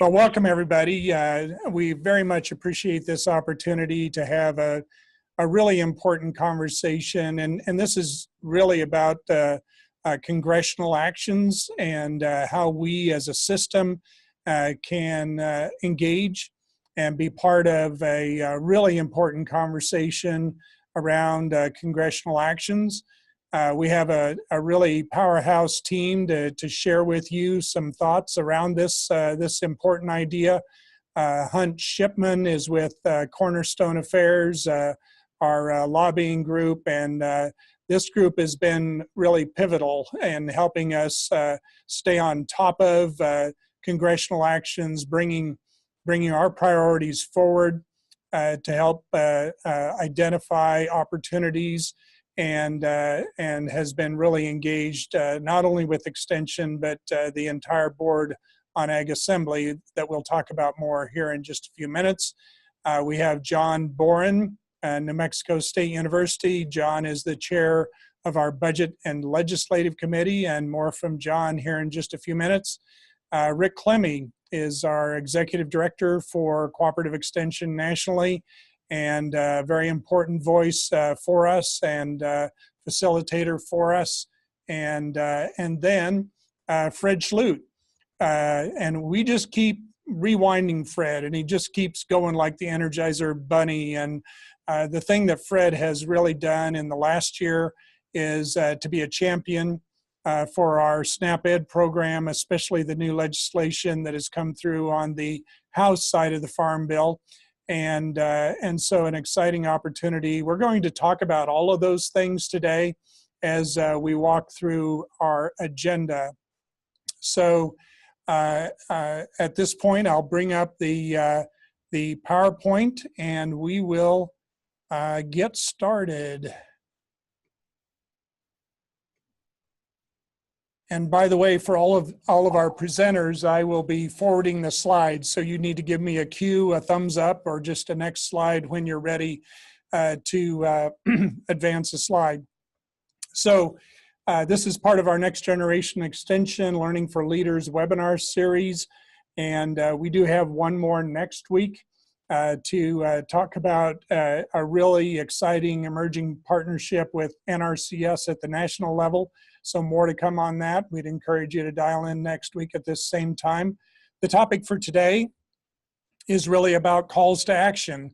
Well, welcome everybody. We very much appreciate this opportunity to have a really important conversation, and this is really about congressional actions and how we as a system can engage and be part of a really important conversation around congressional actions. We have a really powerhouse team to share with you some thoughts around this important idea. Hunt Shipman is with Cornerstone Affairs, our lobbying group, and this group has been really pivotal in helping us stay on top of congressional actions, bringing our priorities forward to help identify opportunities, and has been really engaged not only with Extension, but the entire board on Ag Assembly that we'll talk about more here in just a few minutes. We have John Boren, New Mexico State University. John is the chair of our Budget and Legislative Committee, and more from John here in just a few minutes. Rick Clemmie is our executive director for Cooperative Extension nationally, and a very important voice for us and facilitator for us. And then Fred Schlutt. And we just keep rewinding Fred, and he just keeps going like the Energizer Bunny. And the thing that Fred has really done in the last year is to be a champion for our SNAP Ed program, especially the new legislation that has come through on the House side of the Farm Bill. And so an exciting opportunity. We're going to talk about all of those things today as we walk through our agenda. So at this point, I'll bring up the PowerPoint, and we will get started. And by the way, for all of our presenters, I will be forwarding the slides. So you need to give me a cue, a thumbs up, or just a next slide when you're ready to advance a slide. So this is part of our Next Generation Extension Learning for Leaders webinar series. And we do have one more next week to talk about a really exciting emerging partnership with NRCS at the national level. So more to come on that. We'd encourage you to dial in next week at this same time. The topic for today is really about calls to action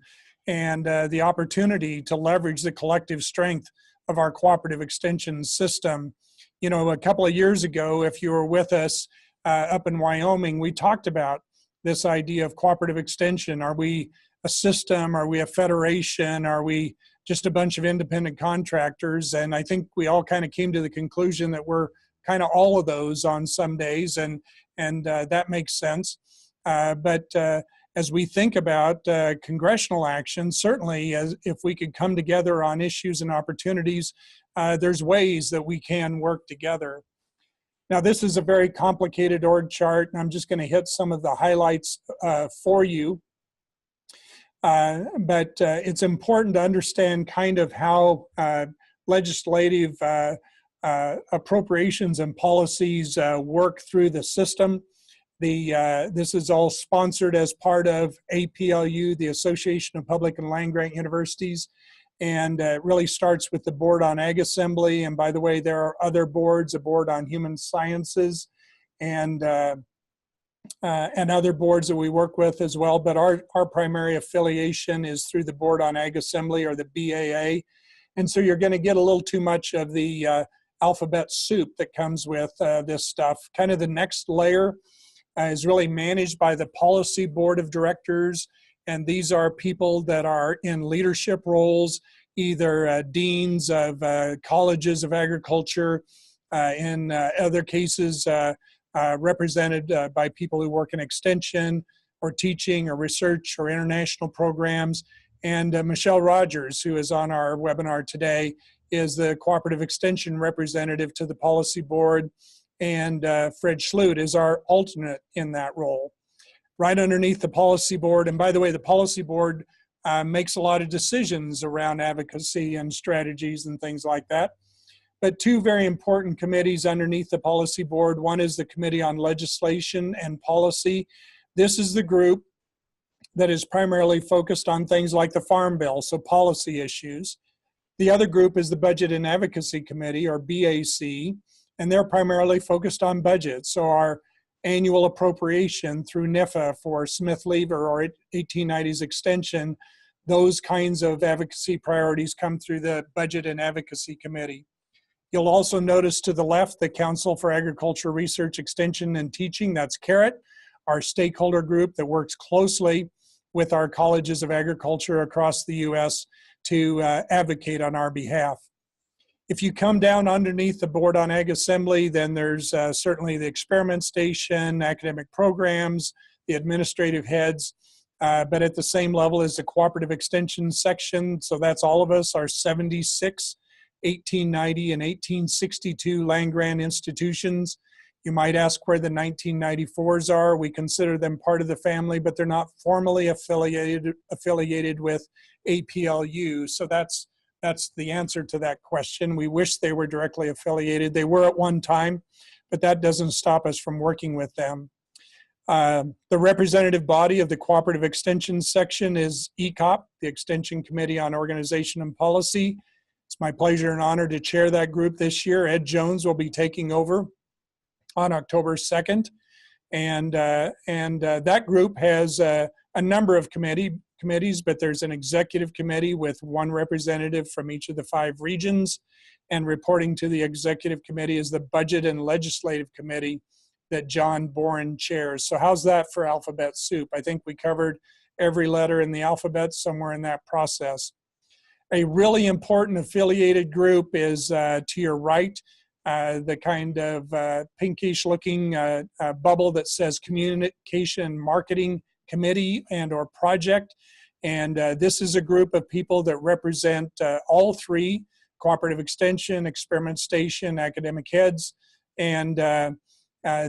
and the opportunity to leverage the collective strength of our cooperative extension system. You know, a couple of years ago, if you were with us up in Wyoming, we talked about this idea of cooperative extension. Are we a system? Are we a federation? Are we just a bunch of independent contractors? And I think we all kind of came to the conclusion that we're kind of all of those on some days, and that makes sense. But as we think about congressional action, certainly if we could come together on issues and opportunities, there's ways that we can work together. Now, this is a very complicated org chart, and I'm just going to hit some of the highlights for you. But it's important to understand kind of how legislative appropriations and policies work through the system. This is all sponsored as part of APLU, the Association of Public and Land Grant Universities, and it really starts with the Board on Ag Assembly. And by the way, there are other boards, a Board on Human Sciences, and other boards that we work with as well. But our primary affiliation is through the Board on Ag Assembly, or the BAA. And so you're going to get a little too much of the alphabet soup that comes with this stuff. Kind of the next layer is really managed by the Policy Board of Directors. And these are people that are in leadership roles, either deans of colleges of agriculture, in other cases, represented by people who work in extension or teaching or research or international programs. And Michelle Rogers, who is on our webinar today, is the cooperative extension representative to the policy board. And Fred Schlutt is our alternate in that role. Right underneath the policy board, and by the way, the policy board makes a lot of decisions around advocacy and strategies and things like that. But two very important committees underneath the policy board. One is the Committee on Legislation and Policy. This is the group that is primarily focused on things like the Farm Bill, so policy issues. The other group is the Budget and Advocacy Committee, or BAC, and they're primarily focused on budget. So our annual appropriation through NIFA for Smith-Lever or 1890's extension, those kinds of advocacy priorities come through the Budget and Advocacy Committee. You'll also notice to the left the Council for Agriculture Research, Extension, and Teaching, that's CARET, our stakeholder group that works closely with our colleges of agriculture across the U.S. to advocate on our behalf. If you come down underneath the Board on Ag Assembly, then there's certainly the experiment station, academic programs, the administrative heads, but at the same level as the cooperative extension section, so that's all of us, our 76 1890 and 1862 land-grant institutions. You might ask where the 1994s are. We consider them part of the family, but they're not formally affiliated with APLU. So that's the answer to that question. We wish they were directly affiliated. They were at one time, but that doesn't stop us from working with them. The representative body of the Cooperative Extension section is ECOP, the Extension Committee on Organization and Policy. It's my pleasure and honor to chair that group this year. Ed Jones will be taking over on October 2nd. And that group has a number of committees, but there's an executive committee with one representative from each of the 5 regions. And reporting to the executive committee is the Budget and Legislative Committee that John Boren chairs. So how's that for alphabet soup? I think we covered every letter in the alphabet somewhere in that process. A really important affiliated group is to your right, the kind of pinkish looking bubble that says Communication and Marketing Committee and or Project. And this is a group of people that represent all 3, Cooperative Extension, Experiment Station, Academic Heads, and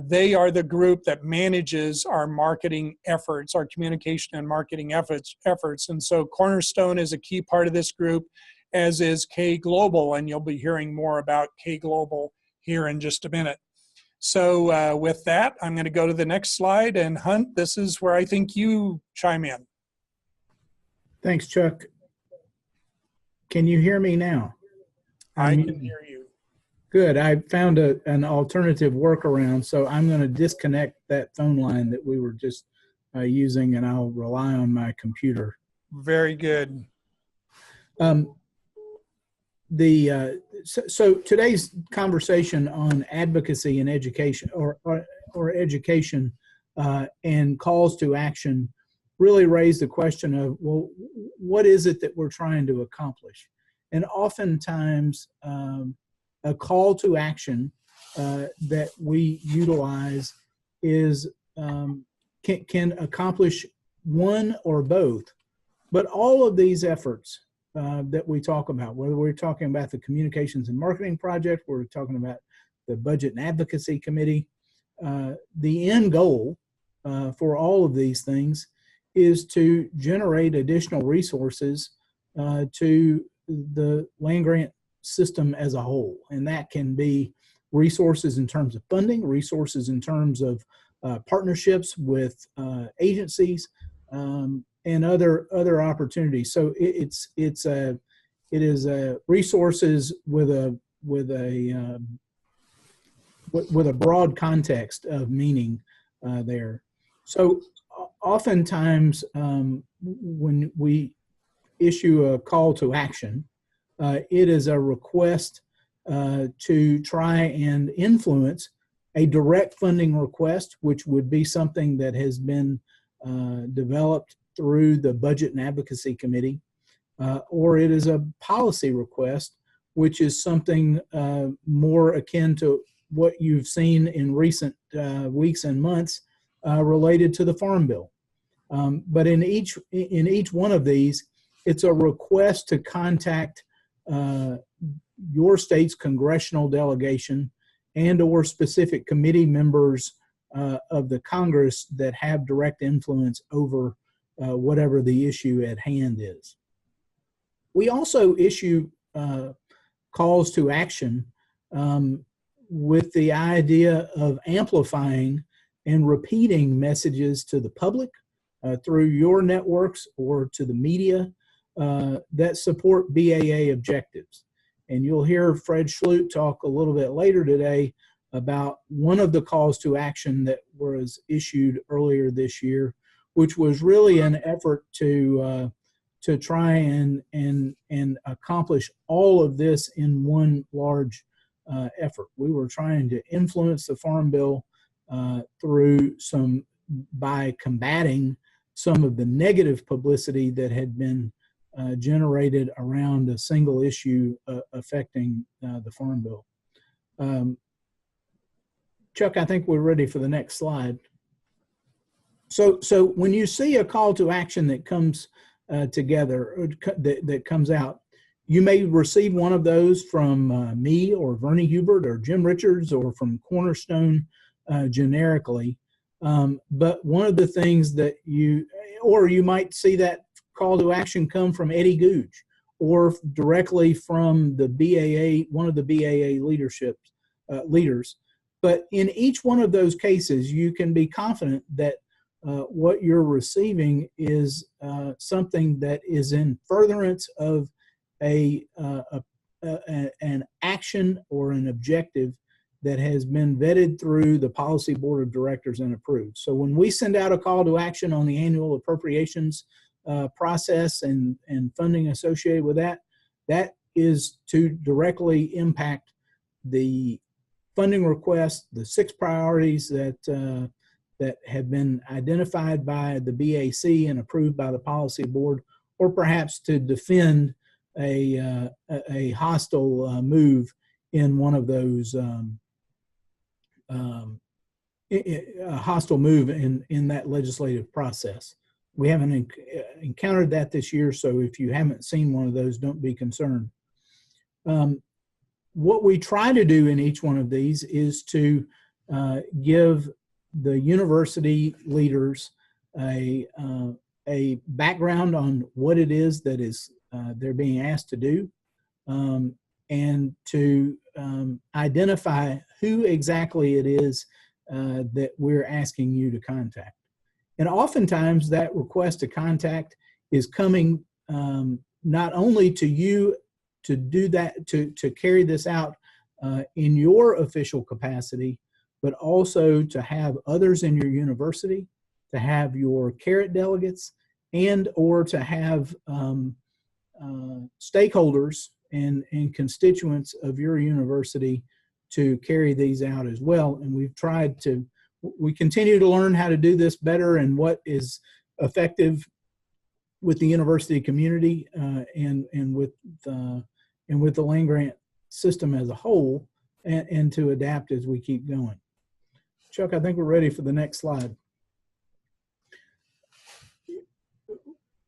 they are the group that manages our marketing efforts, our communication and marketing efforts. And so Cornerstone is a key part of this group, as is K Global, and you'll be hearing more about K Global here in just a minute. So with that, I'm going to go to the next slide, and Hunt, this is where I think you chime in. Thanks, Chuck. Can you hear me now? I can hear you. Good. I found an alternative workaround, so I'm going to disconnect that phone line that we were just using, and I'll rely on my computer. Very good. So today's conversation on advocacy and education, or education and calls to action, really raised the question of, well, what is it that we're trying to accomplish? And oftentimes, a call to action that we utilize is can accomplish one or both, but all of these efforts that we talk about, whether we're talking about the Communications and Marketing Project, we're talking about the Budget and Advocacy Committee, the end goal for all of these things is to generate additional resources to the land-grant system as a whole. And that can be resources in terms of funding, resources in terms of partnerships with agencies, and other opportunities. So it is resources with a broad context of meaning there. So oftentimes when we issue a call to action, it is a request to try and influence a direct funding request, which would be something that has been developed through the Budget and Advocacy Committee, or it is a policy request, which is something more akin to what you've seen in recent weeks and months related to the Farm Bill. But in each one of these, it's a request to contact your state's congressional delegation and or specific committee members of the Congress that have direct influence over whatever the issue at hand is. We also issue calls to action with the idea of amplifying and repeating messages to the public through your networks or to the media that support BAA objectives. And you'll hear Fred Schlutt talk a little bit later today about one of the calls to action that was issued earlier this year, which was really an effort to try and accomplish all of this in one large effort. We were trying to influence the Farm Bill by combating some of the negative publicity that had been generated around a single issue affecting the Farm Bill. Chuck, I think we're ready for the next slide. So when you see a call to action that comes together, or that comes out, you may receive one of those from me or Vernie Hubert or Jim Richards or from Cornerstone generically. But one of the things that you might see that call to action come from Eddie Googe or directly from the BAA, one of the BAA leaders. But in each one of those cases, you can be confident that what you're receiving is something that is in furtherance of an action or an objective that has been vetted through the policy board of directors and approved. So when we send out a call to action on the annual appropriations process and funding associated with that, that is to directly impact the funding request, the 6 priorities that have been identified by the BAC and approved by the policy board, or perhaps to defend a hostile move in one of those a hostile move in that legislative process. We haven't encountered that this year, so if you haven't seen one of those, don't be concerned. What we try to do in each one of these is to give the university leaders a background on what it is that is they're being asked to do, and to identify who exactly it is that we're asking you to contact. And oftentimes that request to contact is coming not only to you to do that, to carry this out in your official capacity, but also to have others in your university, to have your CARET delegates, and or to have stakeholders and constituents of your university to carry these out as well. And we continue to learn how to do this better and what is effective with the university community and with the land grant system as a whole, and to adapt as we keep going. Chuck, I think we're ready for the next slide.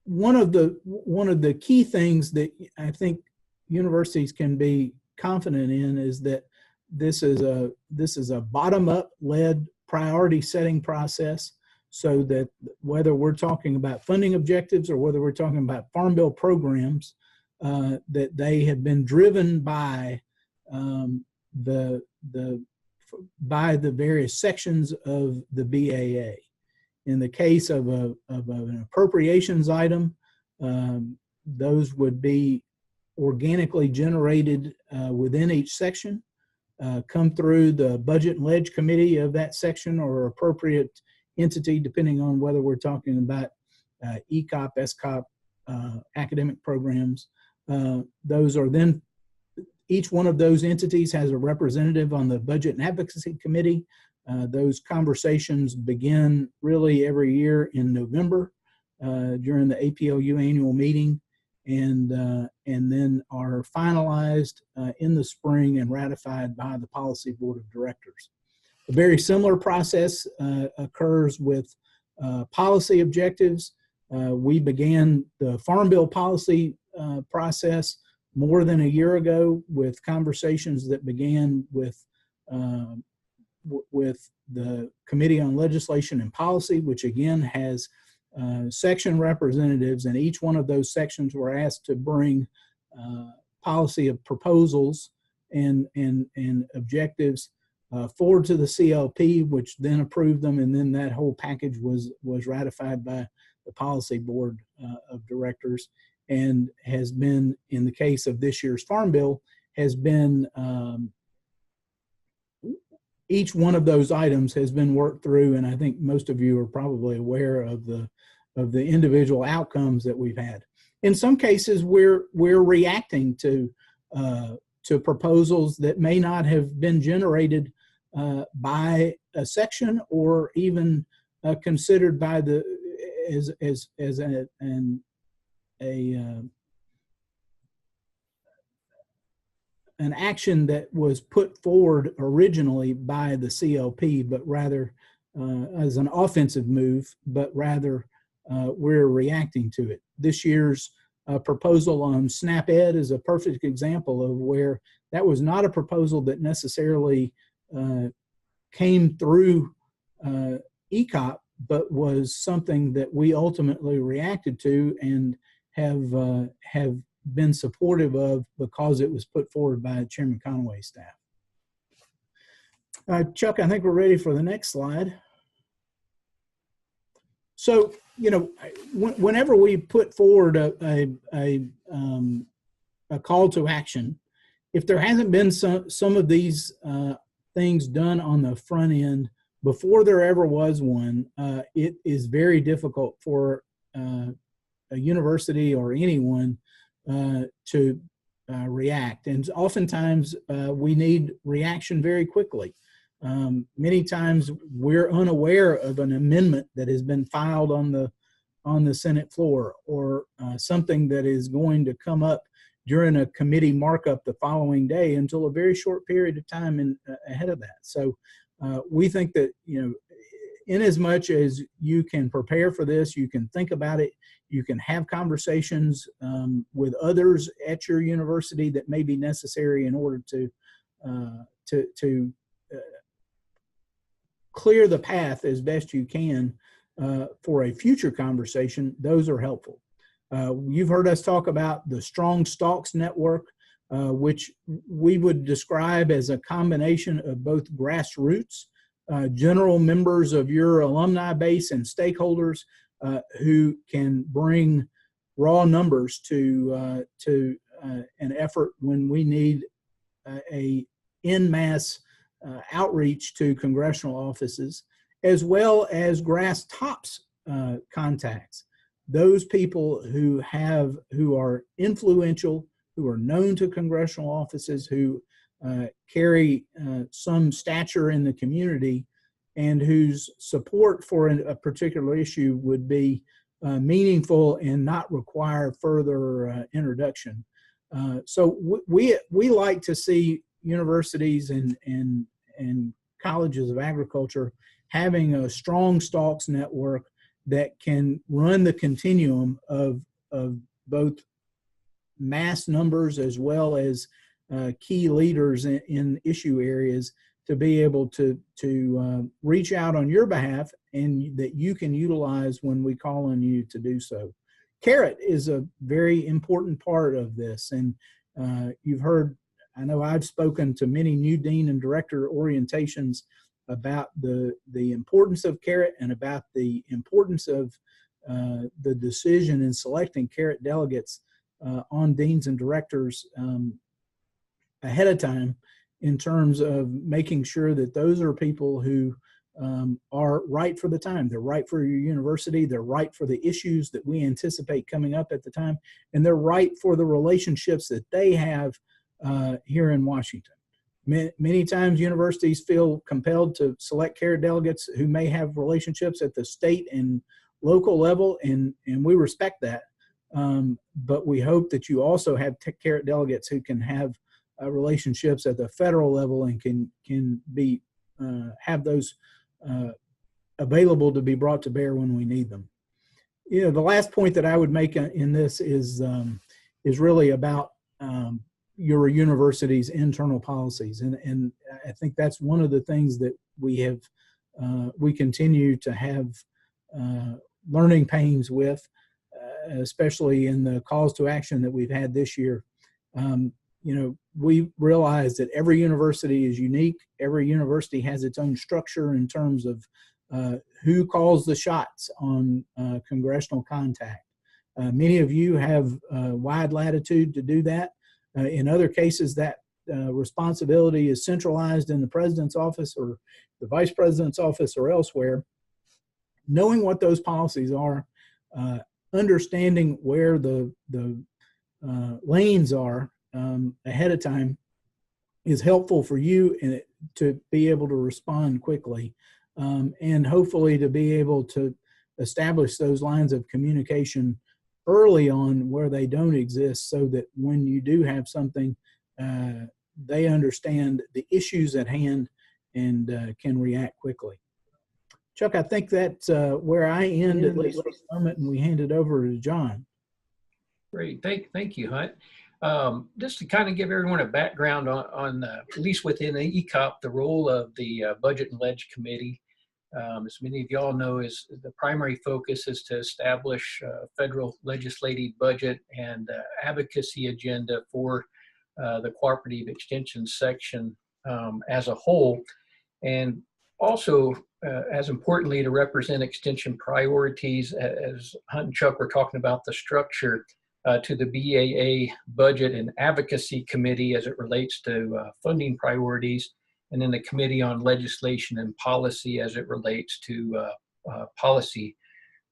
One of the key things that I think universities can be confident in is that this is a bottom-up led priority setting process, so that whether we're talking about funding objectives or whether we're talking about Farm Bill programs, that they have been driven by the various sections of the BAA. In the case of an appropriations item, those would be organically generated within each section, come through the budget and ledge committee of that section or appropriate entity, depending on whether we're talking about ECOP, SCOP, academic programs. Those are then, each one of those entities has a representative on the budget and advocacy committee. Those conversations begin really every year in November during the APLU annual meeting, and then are finalized in the spring and ratified by the policy board of directors. A very similar process occurs with policy objectives. We began the Farm Bill policy process more than a year ago with conversations that began with the Committee on Legislation and Policy, which again has section representatives, and each one of those sections were asked to bring policy of proposals and objectives forward to the CLP, which then approved them, and then that whole package was ratified by the policy board of directors, and has been, in the case of this year's Farm Bill, has been each one of those items has been worked through, and I think most of you are probably aware of the individual outcomes that we've had. In some cases, we're reacting to proposals that may not have been generated by a section, or even considered by the as an action that was put forward originally by the CLP, but rather as an offensive move, but rather we're reacting to it. This year's proposal on SNAP-Ed is a perfect example of where that was not a proposal that necessarily came through ECOP, but was something that we ultimately reacted to and have been supportive of because it was put forward by Chairman Conway's staff. Chuck, I think we're ready for the next slide. So, you know, whenever we put forward a call to action, if there hasn't been some of these things done on the front end before there ever was one, it is very difficult for a university or anyone to react. And oftentimes we need reaction very quickly. Many times we're unaware of an amendment that has been filed on the Senate floor, or something that is going to come up during a committee markup the following day until a very short period of time ahead of that. So we think that, you know, in as much as you can prepare for this, you can think about it, you can have conversations with others at your university that may be necessary in order to clear the path as best you can for a future conversation. Those are helpful. You've heard us talk about the Strong Stalks Network, which we would describe as a combination of both grassroots, general members of your alumni base and stakeholders who can bring raw numbers to an effort when we need a en masse outreach to congressional offices, as well as grass tops contacts. Those people who are influential, who are known to congressional offices, who carry some stature in the community, and whose support for a particular issue would be meaningful and not require further introduction. So we like to see universities and colleges of agriculture having a strong stalks network that can run the continuum of both mass numbers as well as key leaders in issue areas, to be able to reach out on your behalf, and that you can utilize when we call on you to do so. Carrot is a very important part of this, and you've heard, I know I've spoken to many new dean and director orientations about the importance of Carrot and about the importance of the decision in selecting Carrot delegates on deans and directors ahead of time, in terms of making sure that those are people who are right for the time. They're right for your university. They're right for the issues that we anticipate coming up at the time. And they're right for the relationships that they have here in Washington. Many times universities feel compelled to select Carrot delegates who may have relationships at the state and local level, and we respect that. But we hope that you also have Carrot delegates who can have relationships at the federal level and can be have those available to be brought to bear when we need them. You know, the last point that I would make in this is really about your university's internal policies, and I think that's one of the things that we continue to have learning pains with, especially in the calls to action that we've had this year. you know, we realize that every university is unique. Every university has its own structure in terms of who calls the shots on congressional contact. Many of you have wide latitude to do that. In other cases, that responsibility is centralized in the president's office or the vice president's office or elsewhere. Knowing what those policies are, understanding where the lanes are ahead of time is helpful for you to be able to respond quickly, and hopefully to be able to establish those lines of communication early on where they don't exist, so that when you do have something, they understand the issues at hand and can react quickly. Chuck, I think that's where I end at least for the moment, and we hand it over to John. Great, thank you, Hunt. Just to kind of give everyone a background on at least within the ECOP, the role of the Budget and Ledge Committee. As many of y'all know, is the primary focus is to establish federal legislative budget and advocacy agenda for the cooperative extension section as a whole, and also as importantly to represent extension priorities, as Hunt and Chuck were talking about the structure, to the BAA Budget and Advocacy Committee as it relates to funding priorities, and then the Committee on Legislation and Policy as it relates to policy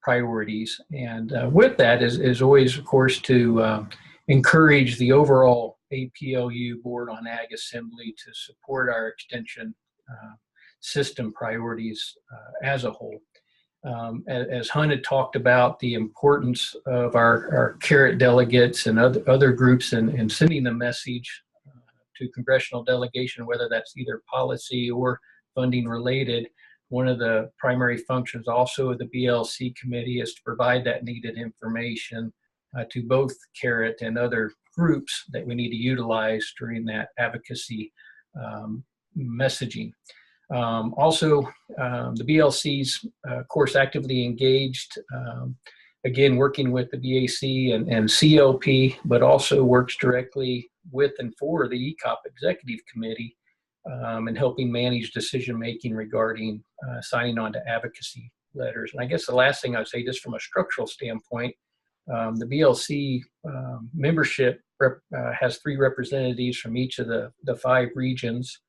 priorities. And with that is always, of course, to encourage the overall APLU Board on Ag Assembly to support our extension system priorities as a whole. As Hunt had talked about, the importance of our CARET delegates and other groups in sending the message to congressional delegation, whether that's either policy or funding related. One of the primary functions also of the BLC committee is to provide that needed information to both CARET and other groups that we need to utilize during that advocacy messaging. Also, the BLC's, of course, actively engaged, again, working with the BAC and CLP, but also works directly with and for the ECOP Executive Committee and helping manage decision-making regarding signing on to advocacy letters. And I guess the last thing I would say, just from a structural standpoint, the BLC membership has 3 representatives from each of the 5 regions.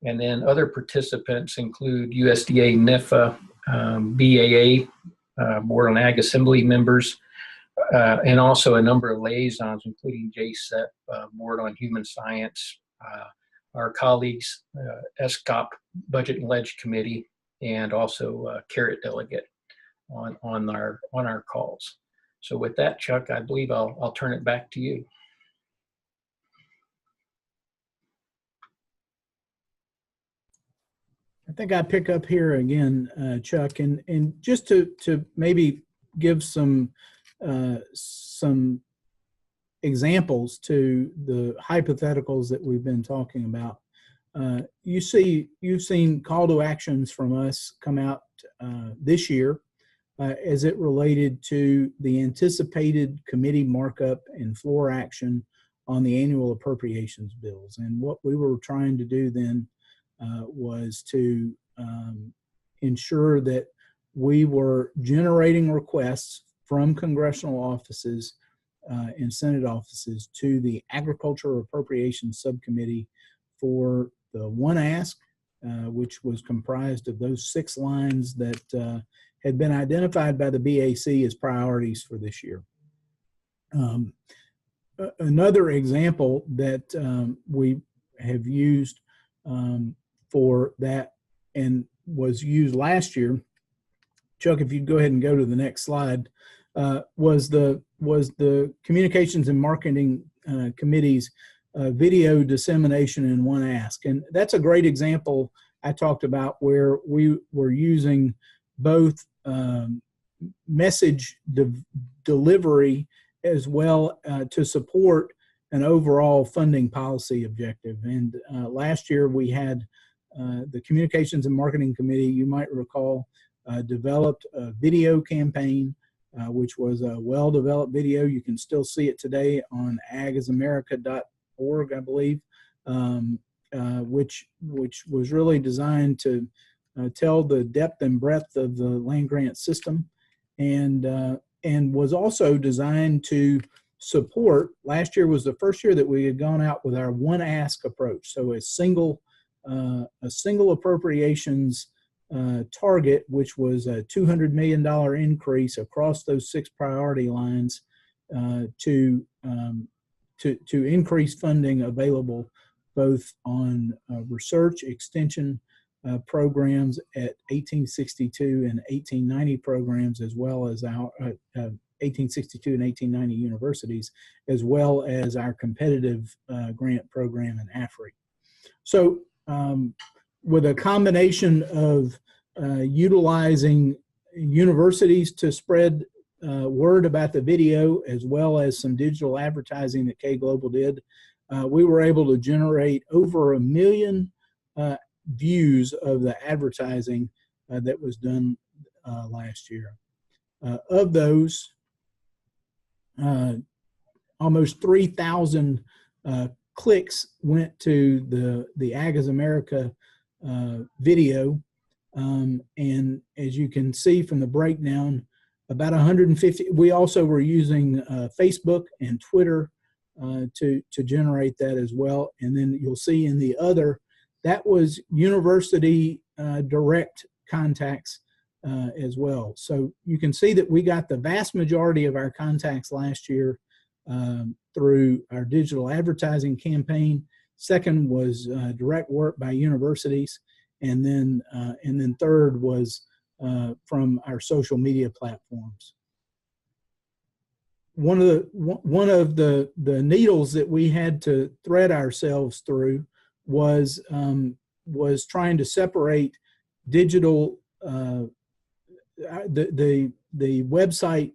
And then other participants include USDA, NIFA, BAA, Board on Ag Assembly members, and also a number of liaisons, including JSEP, Board on Human Science, our colleagues, SCOP, Budget and Ledge Committee, and also CARET delegate on our calls. So with that, Chuck, I believe I'll turn it back to you. I think I pick up here again, Chuck, and just to maybe give some examples to the hypotheticals that we've been talking about. You've seen call to actions from us come out this year as it related to the anticipated committee markup and floor action on the annual appropriations bills. And what we were trying to do then was to ensure that we were generating requests from congressional offices and Senate offices to the Agriculture Appropriations Subcommittee for the one ask, which was comprised of those 6 lines that had been identified by the BAC as priorities for this year. Another example that we have used for that and was used last year, Chuck, if you'd go ahead and go to the next slide, was the Communications and Marketing Committee's video dissemination in one ask. And that's a great example I talked about where we were using both message delivery as well to support an overall funding policy objective. And last year we had the Communications and Marketing Committee, you might recall, developed a video campaign, which was a well-developed video. You can still see it today on agasamerica.org. I believe, which was really designed to tell the depth and breadth of the land grant system, and was also designed to support. Last year was the first year that we had gone out with our one ask approach, so a single appropriations target, which was a $200 million increase across those 6 priority lines to increase funding available both on research extension programs at 1862 and 1890 programs, as well as our 1862 and 1890 universities, as well as our competitive grant program in AFRI. So with a combination of utilizing universities to spread word about the video, as well as some digital advertising that K Global did, we were able to generate over 1 million views of the advertising that was done last year. Of those, almost 3,000 clicks went to the Ag is America video, and as you can see from the breakdown, about 150. We also were using Facebook and Twitter to generate that as well. And then you'll see in the other, that was university direct contacts as well. So you can see that we got the vast majority of our contacts last year through our digital advertising campaign. Second was direct work by universities, and then third was from our social media platforms. One of the needles that we had to thread ourselves through was trying to separate digital the website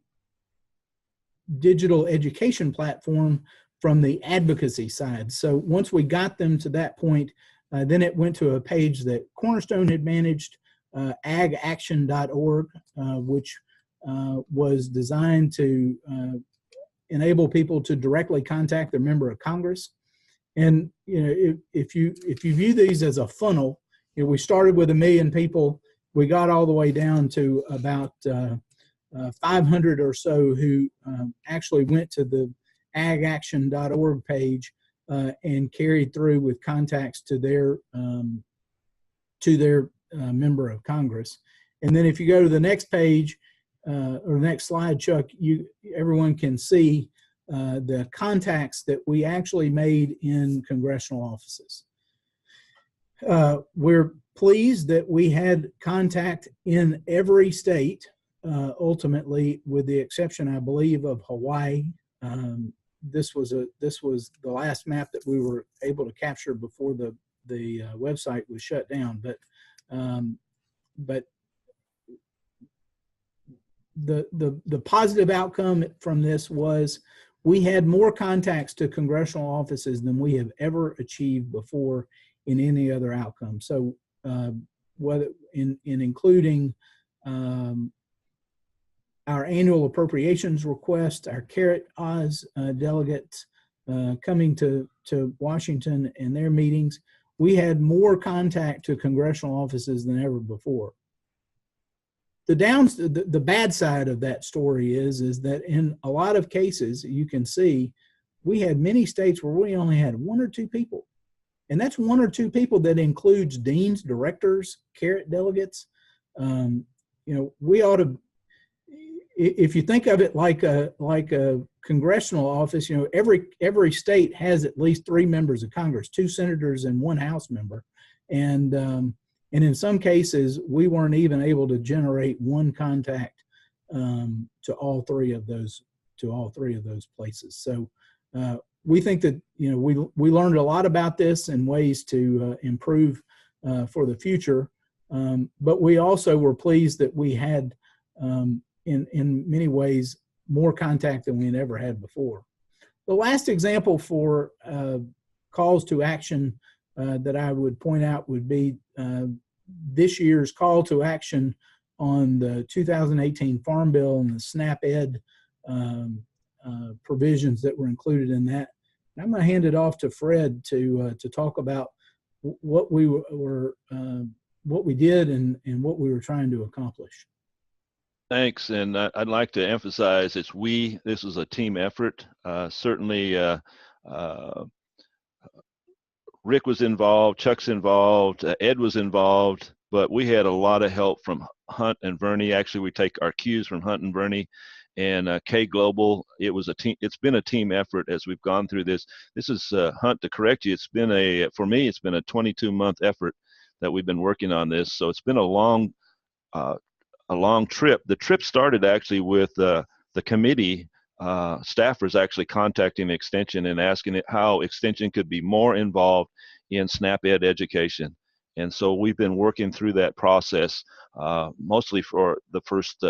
digital education platform from the advocacy side. So once we got them to that point, then it went to a page that Cornerstone had managed, agaction.org, which was designed to enable people to directly contact their member of Congress. And if you view these as a funnel, we started with 1 million people. We got all the way down to about 500 or so who actually went to the agaction.org page and carried through with contacts to their member of Congress. And then if you go to the next page or the next slide, Chuck, everyone can see the contacts that we actually made in congressional offices. We're pleased that we had contact in every state, ultimately, with the exception, I believe, of Hawaii. This was the last map that we were able to capture before the website was shut down. But the positive outcome from this was we had more contacts to congressional offices than we have ever achieved before in any other outcome. So whether in including our annual appropriations request, our Carrot Oz delegates coming to Washington and their meetings, we had more contact to congressional offices than ever before. The bad side of that story is that in a lot of cases, you can see we had many states where we only had 1 or 2 people. And that's 1 or 2 people that includes deans, directors, Carrot delegates. We ought to, if you think of it like a congressional office, every state has at least 3 members of Congress, 2 senators and 1 House member, and in some cases we weren't even able to generate 1 contact to all 3 of those places. So we think that we learned a lot about this and ways to improve for the future, but we also were pleased that we had in many ways more contact than we had ever had before. The last example for calls to action that I would point out would be this year's call to action on the 2018 Farm Bill and the SNAP-Ed provisions that were included in that. I'm going to hand it off to Fred to talk about what we were what we did and what we were trying to accomplish. Thanks, and I'd like to emphasize it's we. This was a team effort. Certainly, Rick was involved, Chuck's involved, Ed was involved, but we had a lot of help from Hunt and Verney. Actually, we take our cues from Hunt and Verney and K Global. It was a team. It's been a team effort as we've gone through this. This is Hunt, to correct you. It's been for me, it's been a 22-month effort that we've been working on this. So it's been a long trip. The trip started actually with the committee staffers actually contacting Extension and asking it how Extension could be more involved in SNAP Ed education. And so we've been working through that process mostly for the first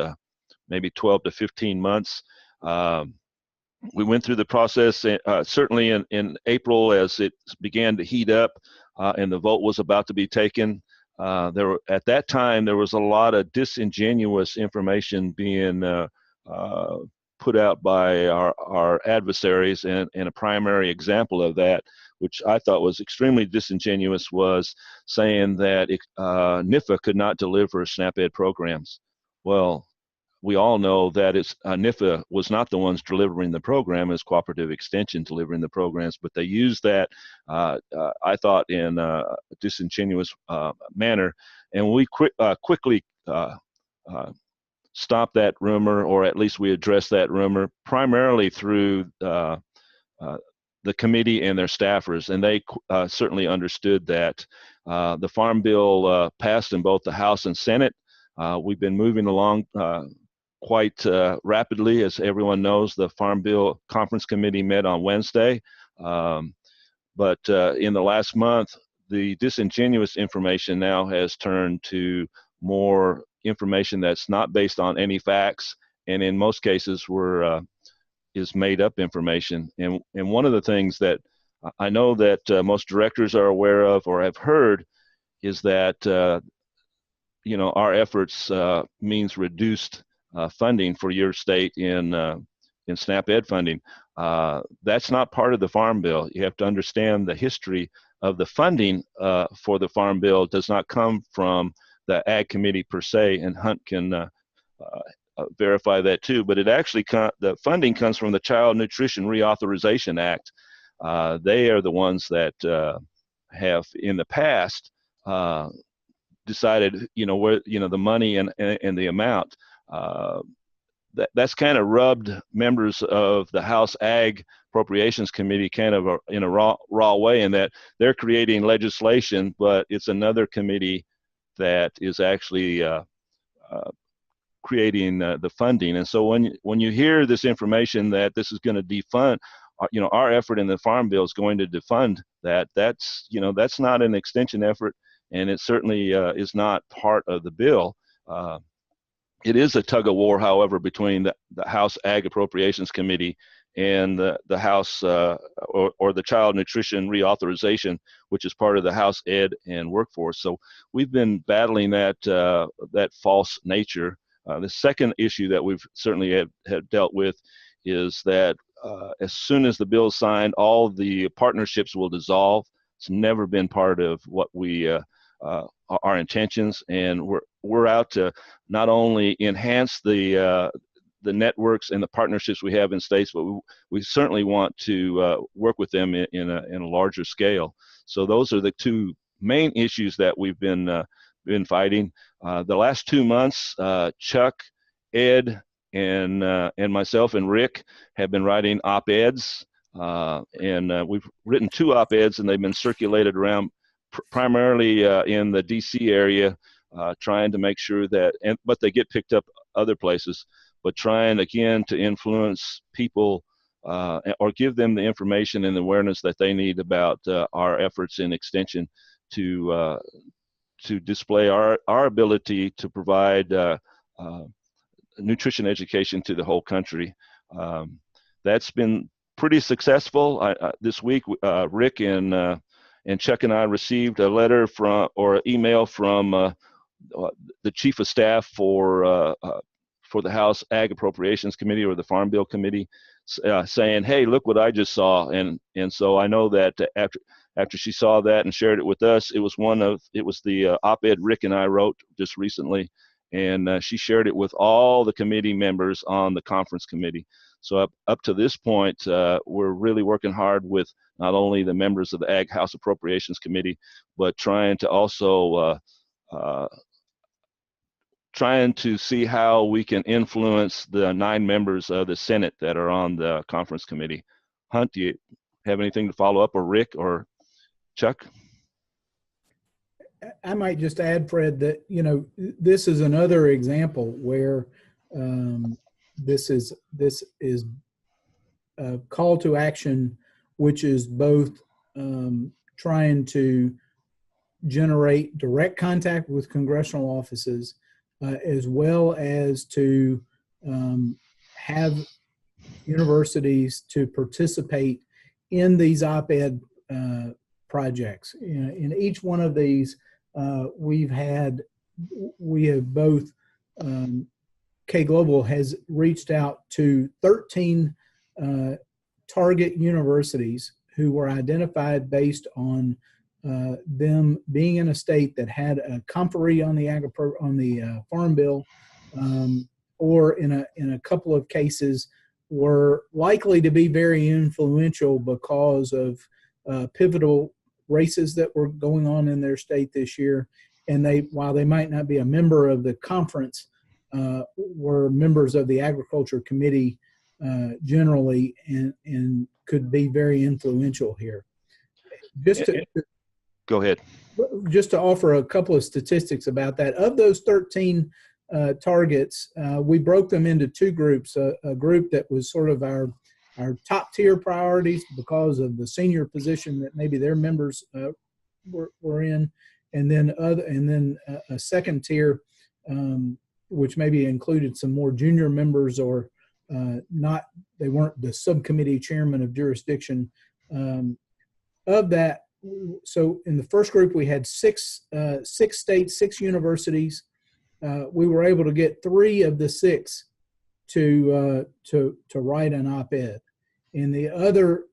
maybe 12 to 15 months. We went through the process certainly in April as it began to heat up and the vote was about to be taken. At that time, there was a lot of disingenuous information being put out by our adversaries, and a primary example of that, which I thought was extremely disingenuous, was saying that NIFA could not deliver SNAP Ed programs. Well, we all know that NIFA was not the ones delivering the program, as Cooperative Extension delivering the programs, but they used that, I thought, in a disingenuous manner. And we quickly stopped that rumor, or at least we addressed that rumor, primarily through the committee and their staffers, and they certainly understood that. The Farm Bill passed in both the House and Senate. We've been moving along quite rapidly. As everyone knows, the Farm Bill Conference Committee met on Wednesday. But in the last month, the disingenuous information now has turned to more information that's not based on any facts, and in most cases is made up information. And one of the things that I know that most directors are aware of or have heard is that our efforts means reduced funding for your state in SNAP Ed funding. That's not part of the Farm Bill. You have to understand the history of the funding for the Farm Bill does not come from the Ag Committee per se, and Hunt can verify that too, but it actually the funding comes from the Child Nutrition Reauthorization Act. They are the ones that have in the past decided where the money and the amount. That's kind of rubbed members of the House Ag Appropriations Committee kind of in a raw way, in that they're creating legislation, but it's another committee that is actually creating the funding. And so when you hear this information that this is going to defund, our effort in the Farm Bill is going to defund that, that's not an extension effort, and it certainly is not part of the bill. It is a tug of war, however, between the House Ag Appropriations Committee and the House or the Child Nutrition Reauthorization, which is part of the House Ed and Workforce. So we've been battling that false nature. The second issue that we've certainly have dealt with is that as soon as the bill is signed, all the partnerships will dissolve. It's never been part of what our intentions, and we're out to not only enhance the networks and the partnerships we have in states, but we certainly want to work with them in a larger scale. So those are the two main issues that we've been fighting. The last 2 months, Chuck, Ed, and myself and Rick have been writing op-eds, and we've written 2 op-eds, and they've been circulated around primarily in the DC area, trying to make sure that, but they get picked up other places, but trying again to influence people or give them the information and awareness that they need about our efforts in extension to display our ability to provide nutrition education to the whole country. That's been pretty successful. This week, Rick and Chuck and I received a letter or email from the chief of staff for for the House Ag Appropriations Committee or the Farm Bill Committee, saying, "Hey, look what I just saw." And so I know that after she saw that and shared it with us, it was the op-ed Rick and I wrote just recently, and she shared it with all the committee members on the conference committee. So up to this point, we're really working hard with not only the members of the Ag House Appropriations Committee, but trying to also trying to see how we can influence the 9 members of the Senate that are on the conference committee. Hunt, do you have anything to follow up, or Rick or Chuck? I might just add, Fred, that, you know, this is another example where this is a call to action, which is both trying to generate direct contact with congressional offices, as well as to have universities to participate in these op-ed projects. You know, in each one of these, we have both, K Global has reached out to 13 target universities who were identified based on them being in a state that had a comfrey on the Farm Bill, or in a couple of cases were likely to be very influential because of pivotal races that were going on in their state this year. And while they might not be a member of the conference, were members of the Agriculture Committee generally, and could be very influential here. Go ahead. Just to offer a couple of statistics about that, of those 13 targets, we broke them into 2 groups. A group that was sort of our top tier priorities because of the senior position that maybe their members were in, and then a second tier, which maybe included some more junior members, or they weren't the subcommittee chairman of jurisdiction. Of that, so in the first group we had 6 states, 6 universities. We were able to get 3 of the 6 to write an op-ed. In the other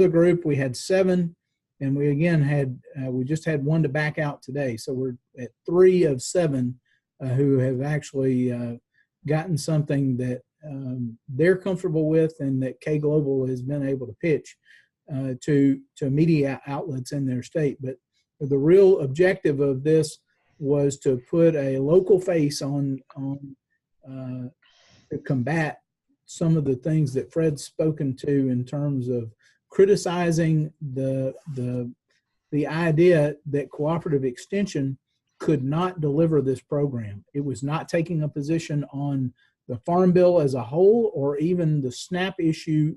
group, we had 7, and we again we just had 1 to back out today. So we're at 3 of 7 who have actually gotten something that they're comfortable with, and that K Global has been able to pitch to media outlets in their state. But the real objective of this was to put a local face on to combat some of the things that Fred's spoken to in terms of criticizing the idea that cooperative extension could not deliver this program. It was not taking a position on the Farm Bill as a whole, or even the SNAP issue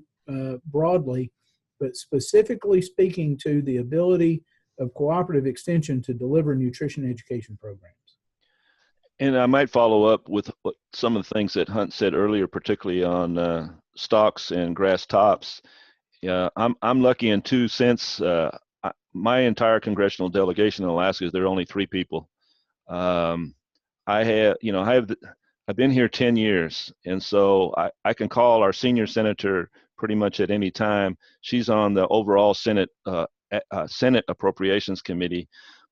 broadly, but specifically speaking to the ability of cooperative extension to deliver nutrition education programs. And I might follow up with some of the things that Hunt said earlier, particularly on stalks and grass tops. I'm lucky in 2 cents. My entire congressional delegation in Alaska, there are only 3 people. I've been here 10 years, and so I can call our senior senator pretty much at any time. She's on the overall Senate Appropriations Committee.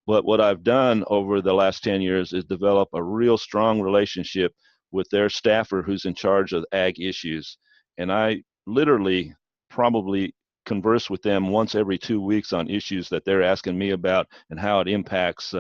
But what I've done over the last 10 years is develop a real strong relationship with their staffer who's in charge of ag issues. And I literally probably converse with them once every 2 weeks on issues that they're asking me about and how it impacts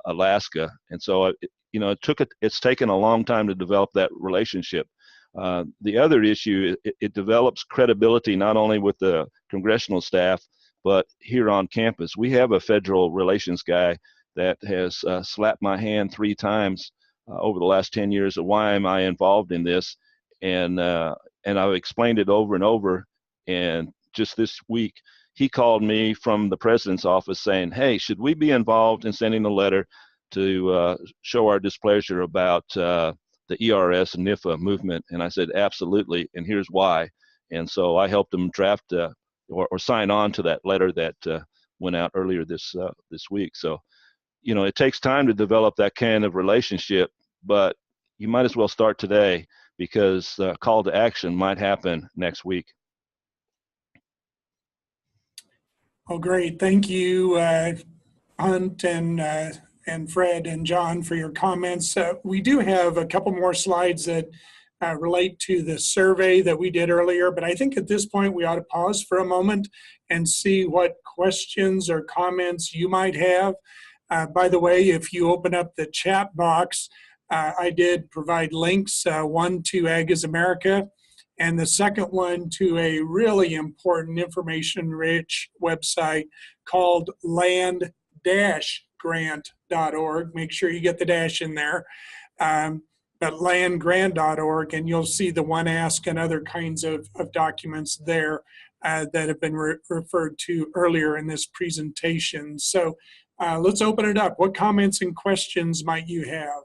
Alaska. And so, it's taken a long time to develop that relationship. The other issue, it develops credibility not only with the congressional staff, but here on campus. We have a federal relations guy that has slapped my hand 3 times over the last 10 years of why am I involved in this, and I've explained it over and over. And just this week, he called me from the president's office saying, "Hey, should we be involved in sending a letter to show our displeasure about the ERS and NIFA movement?" And I said, "Absolutely, and here's why." And so I helped him draft or sign on to that letter that went out earlier this week. So, it takes time to develop that kind of relationship, but you might as well start today, because the call to action might happen next week. Oh, great. Thank you, Hunt and Fred and John, for your comments. We do have a couple more slides that relate to the survey that we did earlier, but I think at this point we ought to pause for a moment and see what questions or comments you might have. By the way, if you open up the chat box, I did provide links, one to Ag is America, and the second one to a really important information-rich website called land-grant.org. Make sure you get the dash in there. But landgrant.org, and you'll see the One Ask and other kinds of documents there that have been referred to earlier in this presentation. So let's open it up. What comments and questions might you have?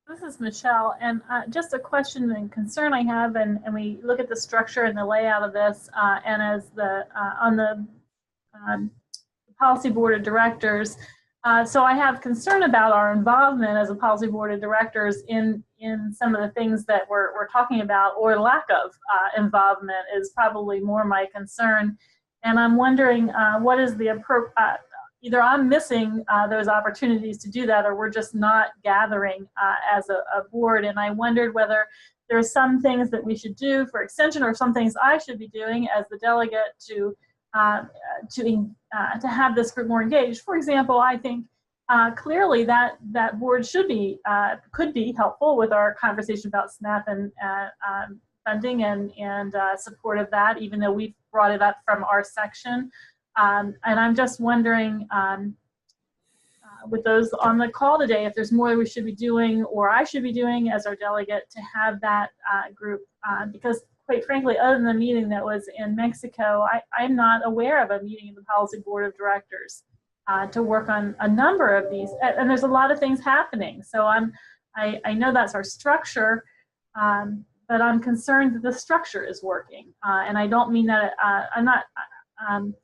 This is Michelle, and just a question and concern I have, and we look at the structure and the layout of this, and as the on the policy board of directors, so I have concern about our involvement as a policy board of directors in some of the things that we're talking about, or lack of involvement is probably more my concern, and I'm wondering what is the appropriate. Either I'm missing those opportunities to do that, or we're just not gathering as a board. And I wondered whether there are some things that we should do for extension, or some things I should be doing as the delegate to have this group more engaged. For example, I think clearly that board should be could be helpful with our conversation about SNAP and funding and support of that, even though we've brought it up from our section. And I'm just wondering, with those on the call today, if there's more we should be doing, or I should be doing as our delegate, to have that group, because quite frankly, other than the meeting that was in Mexico, I'm not aware of a meeting of the Policy Board of Directors to work on a number of these, and there's a lot of things happening. So I know that's our structure, but I'm concerned that the structure is working, and I don't mean that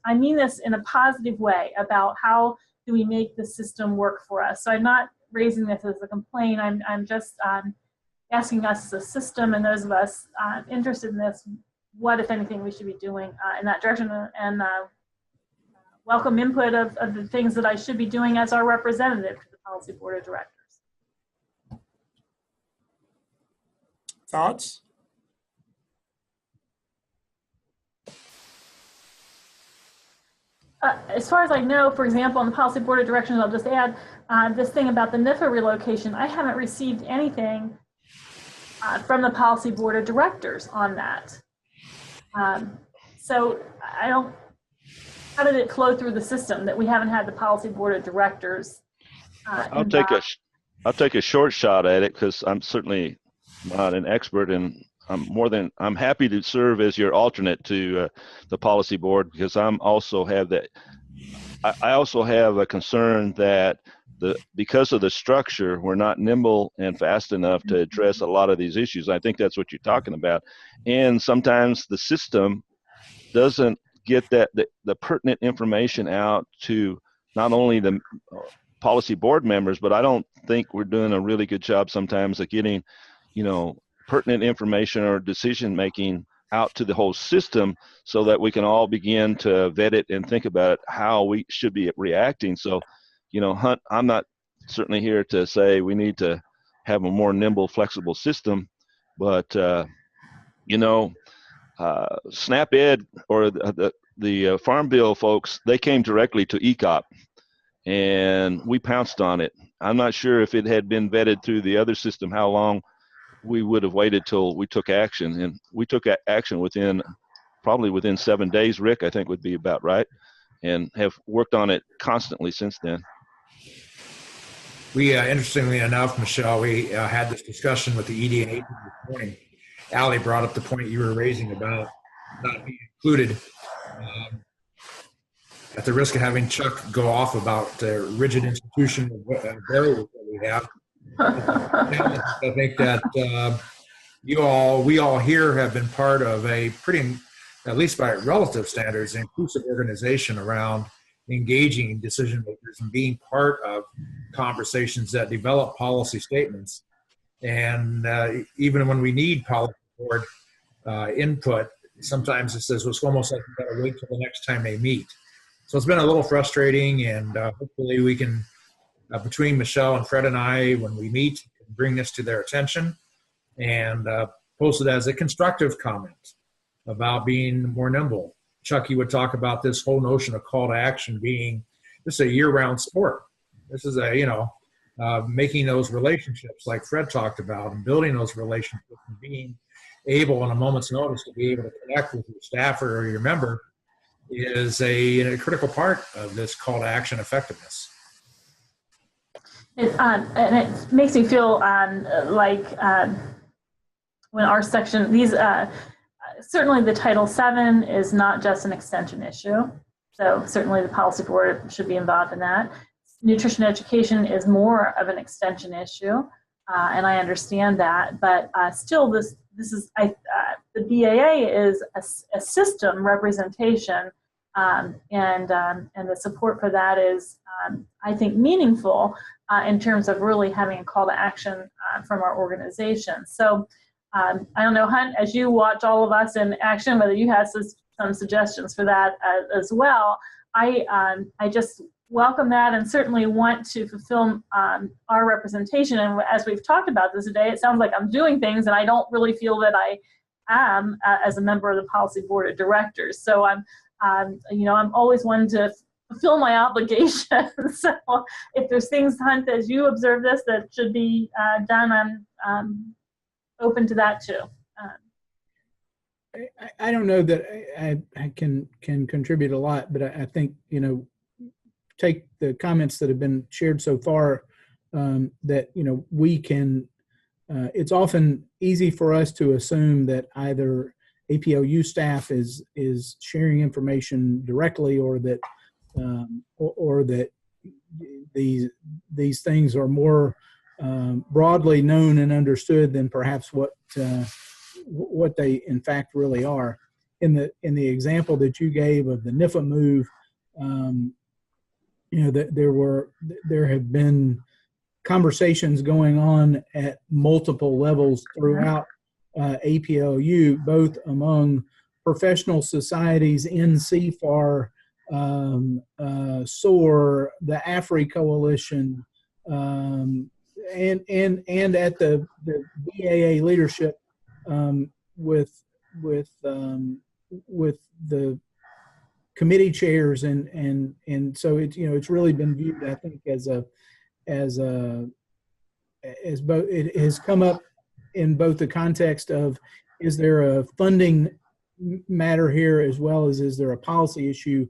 I mean this in a positive way about how do we make the system work for us. So I'm not raising this as a complaint. I'm just asking us as a system, and those of us interested in this, what, if anything, we should be doing in that direction, and welcome input of the things that I should be doing as our representative to the Policy Board of Directors. Thoughts? As far as I know, for example, on the Policy Board of Directors, I'll just add this thing about the NIFA relocation. I haven't received anything from the Policy Board of Directors on that. So I don't, how did it flow through the system that we haven't had the Policy Board of Directors? I'll take a short shot at it, because I'm certainly not an expert, and I'm happy to serve as your alternate to the policy board, because I also have a concern that because of the structure, we're not nimble and fast enough to address a lot of these issues. I think that's what you're talking about, and sometimes the system doesn't get the pertinent information out to not only the policy board members, but I don't think we're doing a really good job sometimes of getting, pertinent information or decision making out to the whole system, so that we can all begin to vet it and think about it, how we should be reacting. So, Hunt, I'm not certainly here to say we need to have a more nimble, flexible system, but SNAP Ed, or the Farm Bill folks, they came directly to ECOP, and we pounced on it. I'm not sure if it had been vetted through the other system, how long we would have waited till we took action, and we took action probably within 7 days, Rick, I think would be about right, and have worked on it constantly since then. We, interestingly enough, Michelle, we had this discussion with the ED&A this morning. Allie brought up the point you were raising about not being included. At the risk of having Chuck go off about the rigid institutional barriers that we have, I think that we all here have been part of a pretty, at least by relative standards, inclusive organization around engaging decision makers and being part of conversations that develop policy statements. And even when we need policy board input, sometimes it says, well, it's almost like you got to wait till the next time they meet. So it's been a little frustrating, and hopefully we can, between Michelle and Fred and I, when we meet, bring this to their attention and post it as a constructive comment about being more nimble. Chucky would talk about this whole notion of call to action being this is a year-round sport. This is a, making those relationships like Fred talked about and building those relationships and being able on a moment's notice to be able to connect with your staffer or your member is a critical part of this call to action effectiveness. And it makes me feel like when our section, certainly the Title VII is not just an extension issue. So certainly the policy board should be involved in that. Nutrition education is more of an extension issue, and I understand that. But still, this is the BAA is a system representation, and the support for that is, I think, meaningful in terms of really having a call to action from our organization. So I don't know, Hunt, as you watch all of us in action, whether you have some suggestions for that as well. I just welcome that and certainly want to fulfill our representation. And as we've talked about this today, it sounds like I'm doing things and I don't really feel that I am as a member of the policy board of directors. So I'm always one to fulfill my obligations. So if there's things, Hunt, as you observe this, that should be done, I'm open to that too. I don't know that I can contribute a lot, but I think, take the comments that have been shared so far, that, we can, it's often easy for us to assume that either APLU staff is sharing information directly or that these things are more broadly known and understood than perhaps what they in fact really are. In the example that you gave of the NIFA move, there have been conversations going on at multiple levels throughout APLU, both among professional societies in CFAR, SOAR, the AFRI Coalition, and at the BAA leadership, with the committee chairs and so it's really been viewed, I think, as both. It has come up in both the context of, is there a funding matter here as well as is there a policy issue?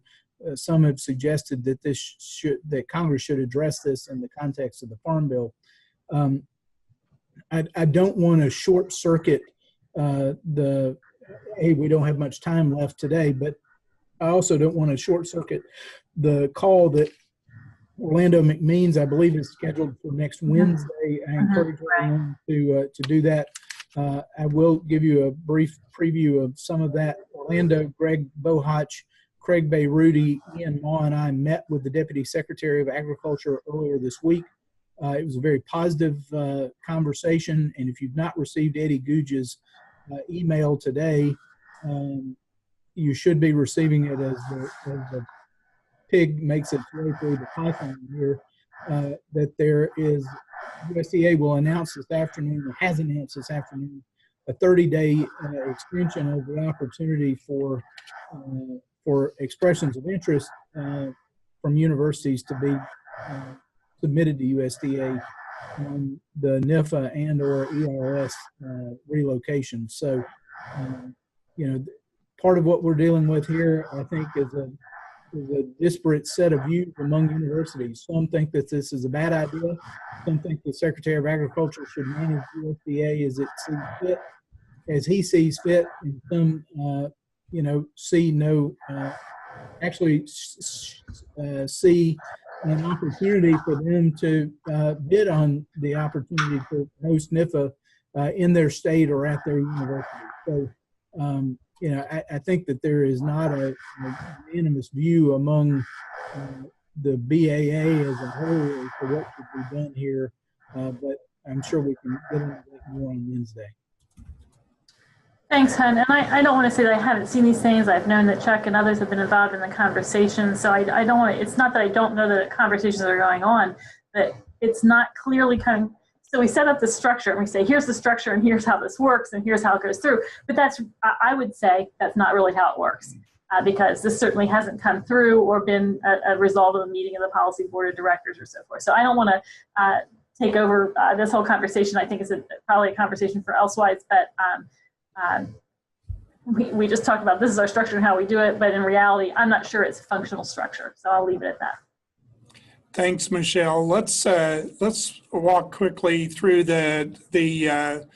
Some have suggested that that Congress should address this in the context of the Farm Bill. I don't want to short circuit hey, we don't have much time left today, but I also don't want to short circuit the call that Orlando McMeans, I believe, is scheduled for next Wednesday. I encourage everyone to do that. I will give you a brief preview of some of that. Orlando, Greg Bohach, Craig Bayruti, Ian Maw, and I met with the Deputy Secretary of Agriculture earlier this week. It was a very positive conversation, and if you've not received Eddie Gouge's email today, you should be receiving it as the pig makes its way through the python here, that there is, USDA will announce this afternoon, or has announced this afternoon, a 30-day extension of the opportunity for expressions of interest from universities to be submitted to USDA on the NIFA and or ERS relocation. So, part of what we're dealing with here, I think, is a disparate set of views among universities. Some think that this is a bad idea. Some think the Secretary of Agriculture should manage USDA as he sees fit, and some, see see an opportunity for them to bid on the opportunity to host NIFA in their state or at their university. So, I think that there is not a unanimous view among the BAA as a whole as to what should be done here, but I'm sure we can get into that more on Wednesday. Thanks, Hun. And I don't want to say that I haven't seen these things. I've known that Chuck and others have been involved in the conversation. So I don't want to, it's not that I don't know that conversations are going on, but it's not clearly coming. So we set up the structure and we say, here's the structure and here's how this works and here's how it goes through. But that's, I would say that's not really how it works because this certainly hasn't come through or been a result of a meeting of the policy board of directors or so forth. So I don't want to take over this whole conversation. I think it's probably a conversation for elsewise, but we just talked about this is our structure and how we do it, but in reality, I'm not sure it's a functional structure. So I'll leave it at that. Thanks, Michelle. Let's walk quickly through the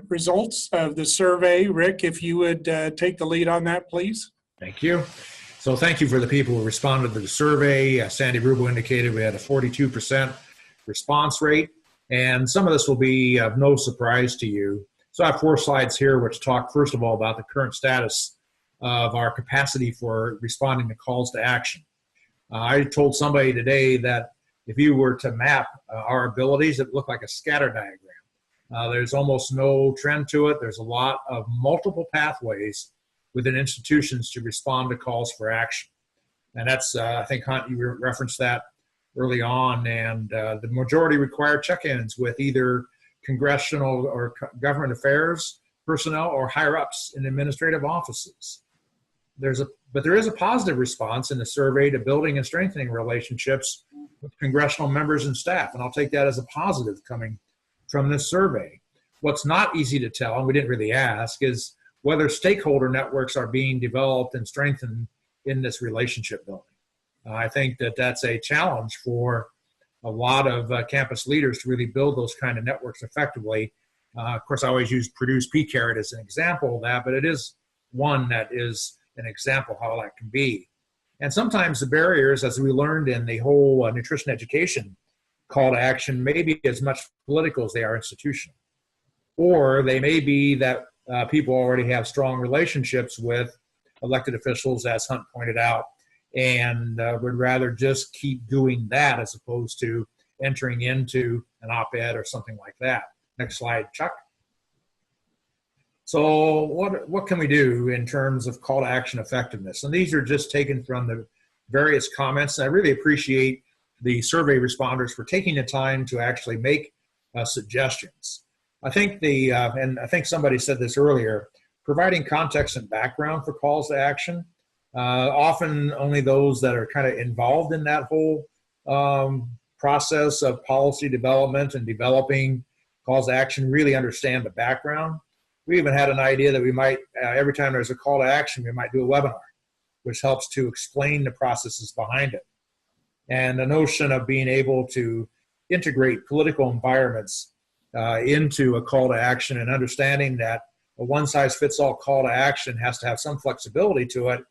results of the survey. Rick, if you would take the lead on that, please. Thank you. So thank you for the people who responded to the survey. Sandy Rubo indicated we had a 42% response rate, and some of this will be of no surprise to you. So I have 4 slides here which talk first of all about the current status of our capacity for responding to calls to action. I told somebody today that if you were to map our abilities, it would look like a scatter diagram. There's almost no trend to it. There's a lot of multiple pathways within institutions to respond to calls for action. And that's, I think, Hunt, you referenced that early on, and the majority require check-ins with either congressional or government affairs personnel or higher-ups in administrative offices. But there is a positive response in the survey to building and strengthening relationships with congressional members and staff, and I'll take that as a positive coming from this survey. What's not easy to tell, and we didn't really ask, is whether stakeholder networks are being developed and strengthened in this relationship building. I think that that's a challenge for a lot of campus leaders to really build those kind of networks effectively. Of course, I always use Purdue's P-Carrot as an example of that, but it is one that is an example how that can be. And sometimes the barriers, as we learned in the whole nutrition education call to action, may be as much political as they are institutional. Or they may be that people already have strong relationships with elected officials, as Hunt pointed out, and would rather just keep doing that as opposed to entering into an op-ed or something like that. Next slide, Chuck. So what can we do in terms of call to action effectiveness? And these are just taken from the various comments. And I really appreciate the survey responders for taking the time to actually make suggestions. I think and I think somebody said this earlier, providing context and background for calls to action. Often only those that are kind of involved in that whole process of policy development and developing calls to action really understand the background. We even had an idea that we might, every time there's a call to action, we might do a webinar, which helps to explain the processes behind it. And the notion of being able to integrate political environments into a call to action and understanding that a one-size-fits-all call to action has to have some flexibility to it,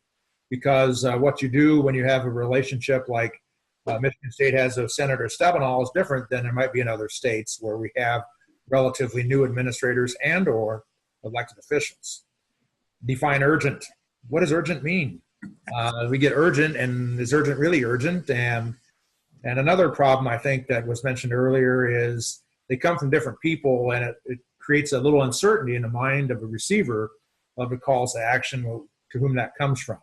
because what you do when you have a relationship like Michigan State has of Senator Stabenow is different than there might be in other states where we have relatively new administrators and or elected officials. Define urgent. What does urgent mean? We get urgent, and is urgent really urgent? And another problem I think that was mentioned earlier is they come from different people, and it creates a little uncertainty in the mind of a receiver of the calls to action to whom that comes from.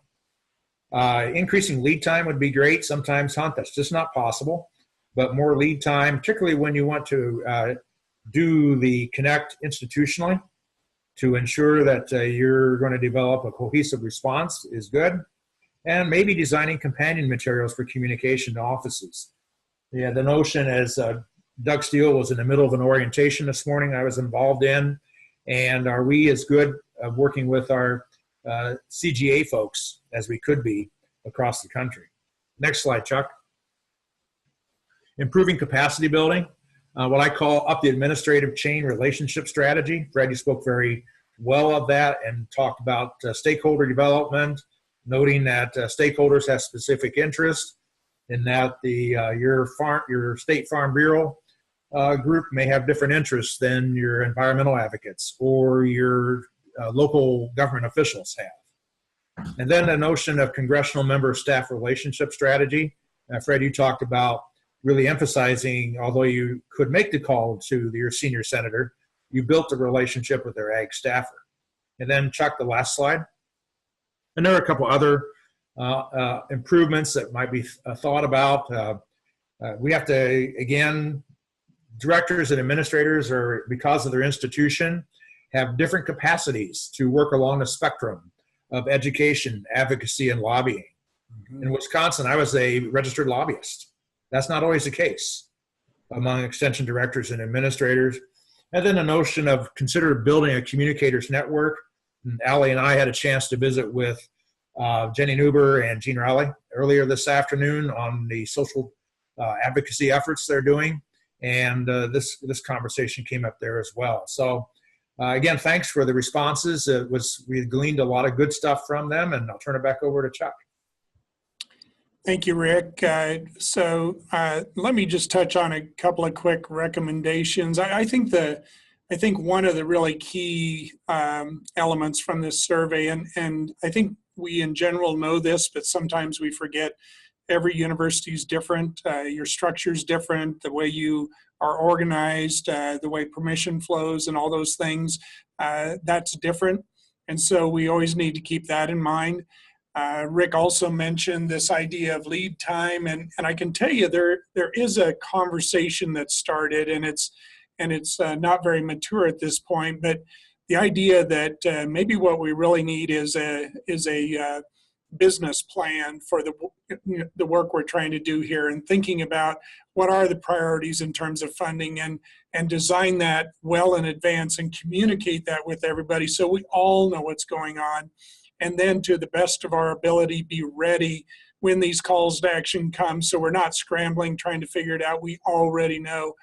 Increasing lead time would be great. Sometimes, Hunt, that's just not possible, but more lead time, particularly when you want to do the connect institutionally to ensure that you're going to develop a cohesive response is good. And maybe designing companion materials for communication to offices. Yeah, the notion, as Doug Steele was in the middle of an orientation this morning I was involved in, and are we as good working with our CGA folks as we could be across the country? Next slide, Chuck. Improving capacity building, what I call up the administrative chain relationship strategy. Fred, you spoke very well of that and talked about stakeholder development, noting that stakeholders have specific interests, and that your state farm bureau group may have different interests than your environmental advocates or your local government officials have. And then the notion of congressional member staff relationship strategy. Fred, you talked about really emphasizing, although you could make the call to your senior senator, you built a relationship with their ag staffer. And then Chuck, the last slide. And there are a couple other improvements that might be thought about. We have to, again, directors and administrators are, because of their institution, have different capacities to work along the spectrum of education, advocacy, and lobbying. In Wisconsin, I was a registered lobbyist. That's not always the case among extension directors and administrators. And then the notion of consider building a communicators network. And Allie and I had a chance to visit with Jenny Neuber and Jean Rowley earlier this afternoon on the social advocacy efforts they're doing. And this conversation came up there as well. So again, thanks for the responses. We gleaned a lot of good stuff from them, and I'll turn it back over to Chuck. Thank you, Rick. So let me just touch on a couple of quick recommendations. I think one of the really key elements from this survey, and I think we in general know this, but sometimes we forget, every university is different. Your structure is different. The way you are organized, the way permission flows and all those things, that's different. And so we always need to keep that in mind. Rick also mentioned this idea of lead time, and I can tell you there is a conversation that started, and it's not very mature at this point, but the idea that maybe what we really need is a business plan for the work we're trying to do here, and thinking about what are the priorities in terms of funding, and design that well in advance and communicate that with everybody so we all know what's going on. And then to the best of our ability, be ready when these calls to action come, so we're not scrambling trying to figure it out. We already know.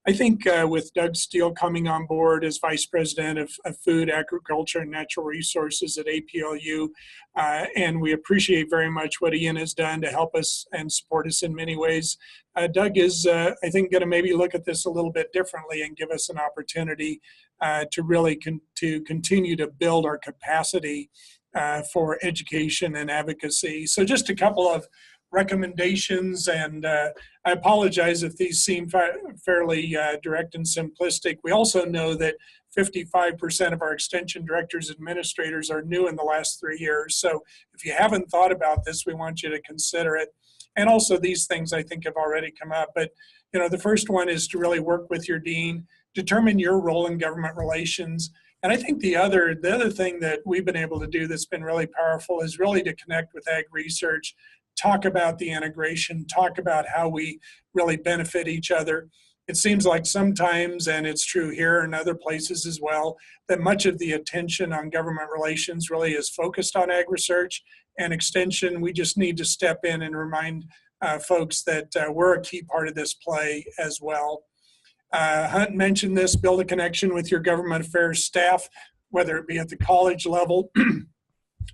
I think with Doug Steele coming on board as Vice President of Food, Agriculture, and Natural Resources at APLU, and we appreciate very much what Ian has done to help us and support us in many ways. Doug is, I think, going to maybe look at this a little bit differently and give us an opportunity to really continue to build our capacity for education and advocacy. So just a couple of recommendations, and I apologize if these seem fairly direct and simplistic. We also know that 55% of our extension directors and administrators are new in the last 3 years. So if you haven't thought about this, we want you to consider it. And also these things I think have already come up. But the first one is to really work with your dean, determine your role in government relations. And I think the other thing that we've been able to do that's been really powerful is really to connect with ag research, talk about the integration, talk about how we really benefit each other. It seems like sometimes, and it's true here and other places as well, that much of the attention on government relations really is focused on ag research and extension. We just need to step in and remind folks that we're a key part of this play as well. Hunt mentioned this, build a connection with your government affairs staff, whether it be at the college level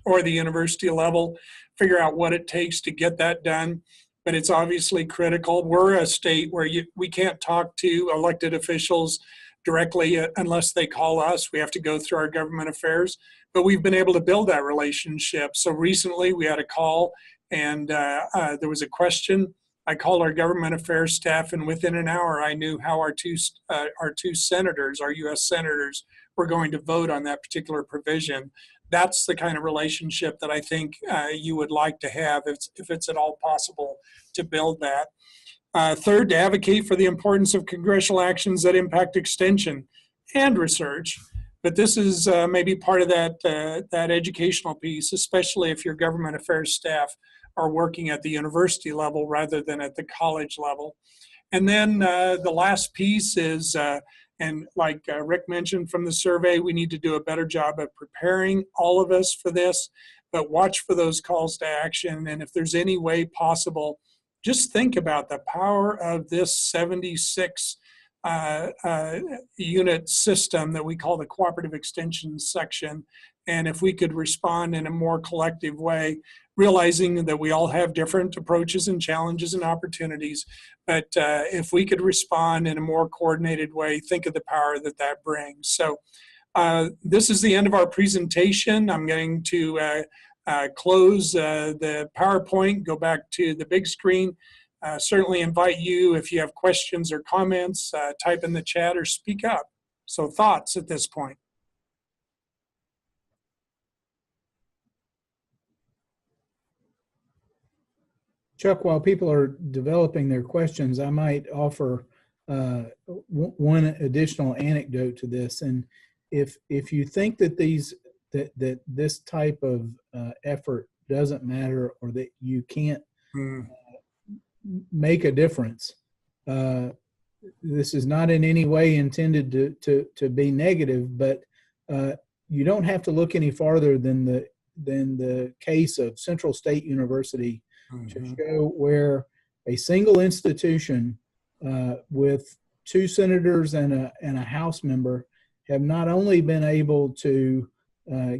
or the university level, figure out what it takes to get that done. But it's obviously critical. We're a state where we can't talk to elected officials directly unless they call us. We have to go through our government affairs, but we've been able to build that relationship. So recently we had a call, and there was a question. I called our government affairs staff, and within an hour, I knew how our two senators, our U.S. senators, were going to vote on that particular provision. That's the kind of relationship that I think you would like to have if it's at all possible to build that. Third, to advocate for the importance of congressional actions that impact extension and research. But this is maybe part of that educational piece, especially if your government affairs staff are working at the university level rather than at the college level. And then the last piece is, and like Rick mentioned from the survey, we need to do a better job of preparing all of us for this, but watch for those calls to action. And if there's any way possible, just think about the power of this 76 unit system that we call the Cooperative Extension Section. And if we could respond in a more collective way, realizing that we all have different approaches and challenges and opportunities, but if we could respond in a more coordinated way, think of the power that brings. So this is the end of our presentation. I'm going to close the PowerPoint, go back to the big screen. certainly invite you, if you have questions or comments, type in the chat or speak up. So thoughts at this point? Chuck, while people are developing their questions, I might offer one additional anecdote to this. And if you think that that this type of effort doesn't matter, or that you can't make a difference, this is not in any way intended to be negative, but you don't have to look any farther than the case of Central State University to show where a single institution with 2 senators and a House member have not only been able to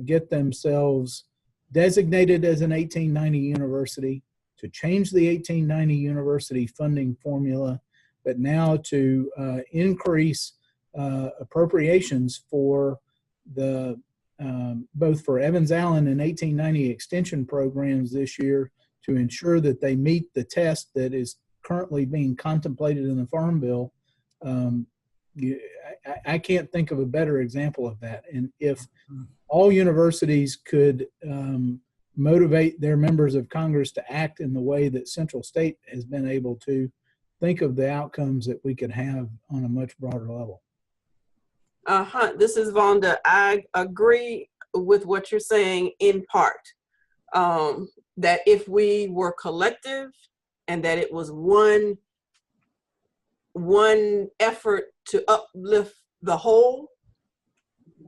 get themselves designated as an 1890 university, to change the 1890 university funding formula, but now to increase appropriations for the both for Evans Allen and 1890 extension programs this year, to ensure that they meet the test that is currently being contemplated in the Farm Bill. I can't think of a better example of that. And if all universities could motivate their members of Congress to act in the way that Central State has been able to, think of the outcomes that we could have on a much broader level. Hunt, this is Vonda. I agree with what you're saying in part. That if we were collective and that it was one effort to uplift the whole,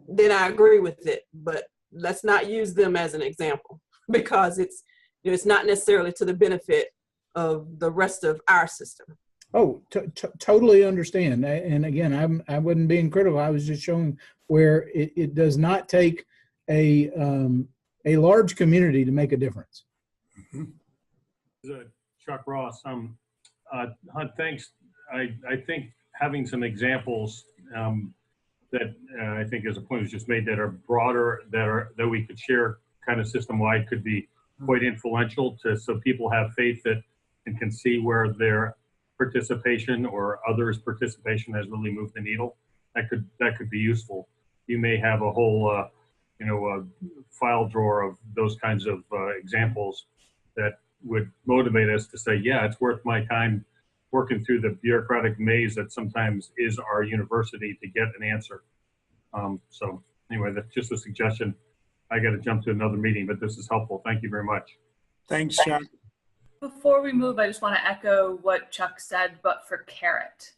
then I agree with it. But let's not use them as an example, because it's not necessarily to the benefit of the rest of our system. Oh, totally understand. And again, I wasn't being critical. I was just showing where it does not take a large community to make a difference. Chuck Ross. Hunt, thanks. I think having some examples that I think, as a point was just made, that are broader, that we could share kind of system-wide, could be quite influential so people have faith that and can see where their participation or others' participation has really moved the needle. That could be useful. You may have a whole a file drawer of those kinds of examples that would motivate us to say, yeah, it's worth my time working through the bureaucratic maze that sometimes is our university to get an answer. So anyway, that's just a suggestion. I got to jump to another meeting, but this is helpful. Thank you very much. Thanks, Chuck. Before we move, I just want to echo what Chuck said, but for carrot.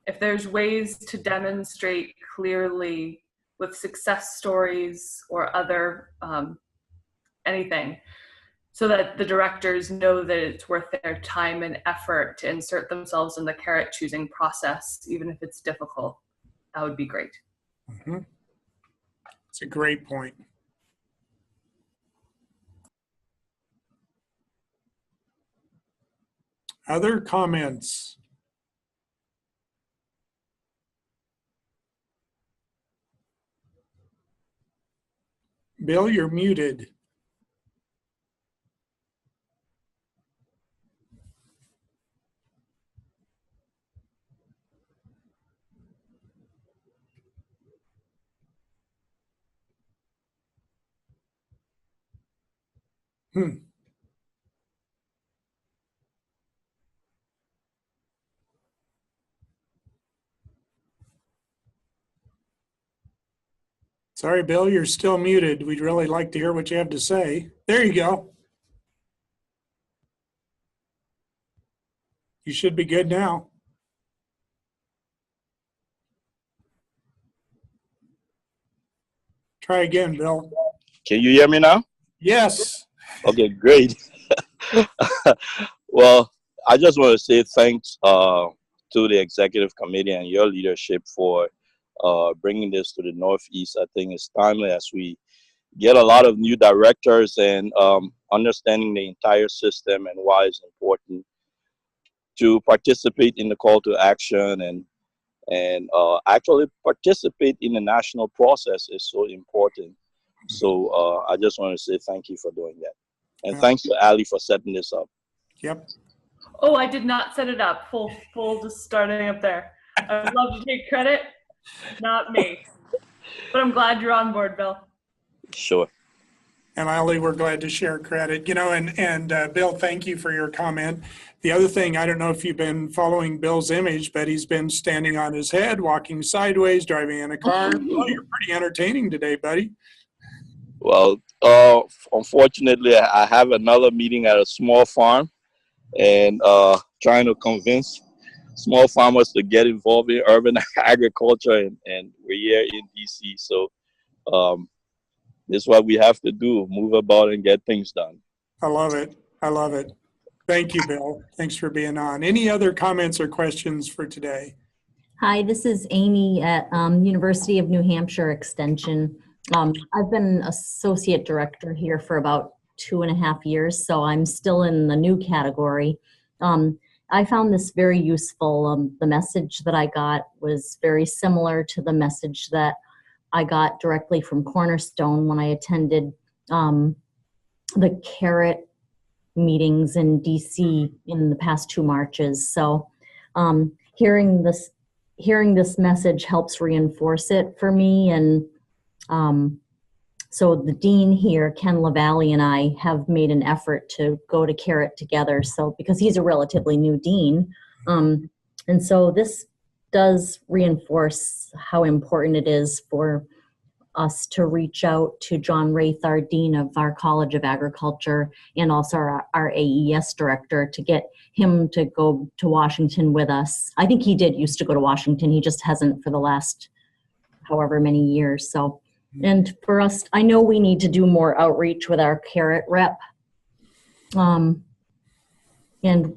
If there's ways to demonstrate clearly with success stories or other anything, so that the directors know that it's worth their time and effort to insert themselves in the carrot choosing process, even if it's difficult, that would be great. It's a great point. Other comments? Bill, you're muted. Sorry, Bill, you're still muted. We'd really like to hear what you have to say. There you go. You should be good now. Try again, Bill. Can you hear me now? Yes. Okay, great. Well, I just want to say thanks to the executive committee and your leadership for bringing this to the Northeast. I think it's timely as we get a lot of new directors and understanding the entire system and why it's important to participate in the call to action and actually participate in the national process is so important. So I just want to say thank you for doing that. And thanks to Ali for setting this up. Yep. Oh, I did not set it up. Full just starting up there. I would love to take credit, not me. But I'm glad you're on board, Bill. Sure. And Ollie, we're glad to share credit. And Bill, thank you for your comment. The other thing, I don't know if you've been following Bill's image, but he's been standing on his head, walking sideways, driving in a car. Well, you're pretty entertaining today, buddy. Well, unfortunately, I have another meeting at a small farm, and trying to convince small farmers to get involved in urban agriculture, and we're here in DC. So this is what we have to do, move about and get things done. I love it. I love it. Thank you, Bill. Thanks for being on. Any other comments or questions for today? Hi, this is Amy at University of New Hampshire Extension. I've been associate director here for about 2.5 years, so I'm still in the new category. I found this very useful. The message that I got was very similar to the message that I got directly from Cornerstone when I attended the CARET meetings in DC in the past 2 Marches. So hearing this message helps reinforce it for me. And so the dean here, Ken LaValle, and I have made an effort to go to CARET together. So because he's a relatively new dean. And so this does reinforce how important it is for us to reach out to John Wraith, our dean of our College of Agriculture, and also our AES director, to get him to go to Washington with us. I think he used to go to Washington. He just hasn't for the last however many years. So, and for us, I know we need to do more outreach with our CARET rep. And,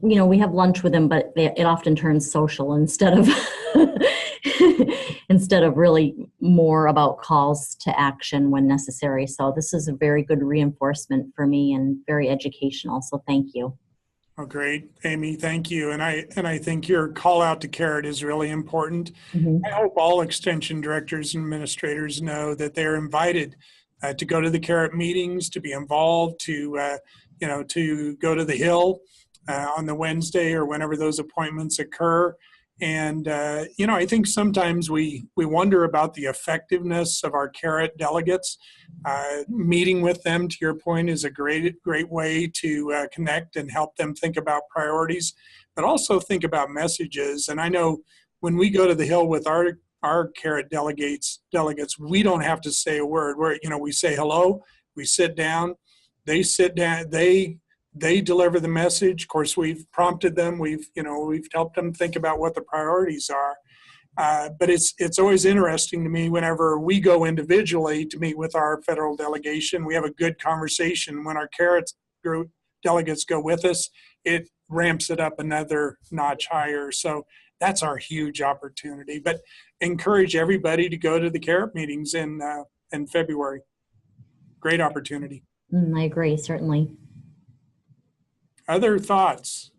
we have lunch with him, but it often turns social instead of instead of really more about calls to action when necessary. So this is a very good reinforcement for me and very educational. So thank you. Oh, great, Amy. Thank you. And I think your call out to CARET is really important. I hope all extension directors and administrators know that they're invited to go to the CARET meetings, to be involved, to go to the Hill on the Wednesday or whenever those appointments occur. And, I think sometimes we wonder about the effectiveness of our CARET delegates. Meeting with them, to your point, is a great way to connect and help them think about priorities, but also think about messages. And I know when we go to the Hill with our CARET delegates, we don't have to say a word. We say hello, we sit down, they sit down, they deliver the message. Of course, we've prompted them. We've helped them think about what the priorities are. But it's always interesting to me whenever we go individually to meet with our federal delegation, we have a good conversation. When our CARET group delegates go with us, it ramps it up another notch higher. So that's our huge opportunity. But encourage everybody to go to the CARET meetings in February. Great opportunity. I agree, certainly. Other thoughts?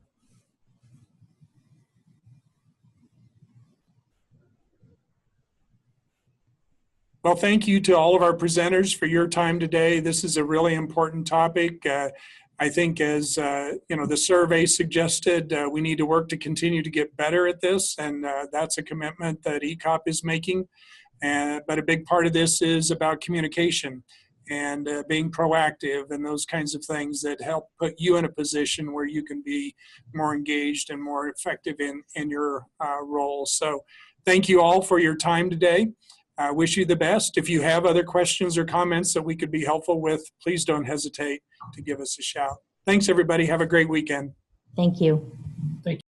Well, thank you to all of our presenters for your time today. This is a really important topic. I think as the survey suggested, we need to work to continue to get better at this, and that's a commitment that ECOP is making. But a big part of this is about communication and being proactive and those kinds of things that help put you in a position where you can be more engaged and more effective in your role. So thank you all for your time today. I wish you the best. If you have other questions or comments that we could be helpful with, please don't hesitate to give us a shout. Thanks, everybody. Have a great weekend. Thank you. Thank you.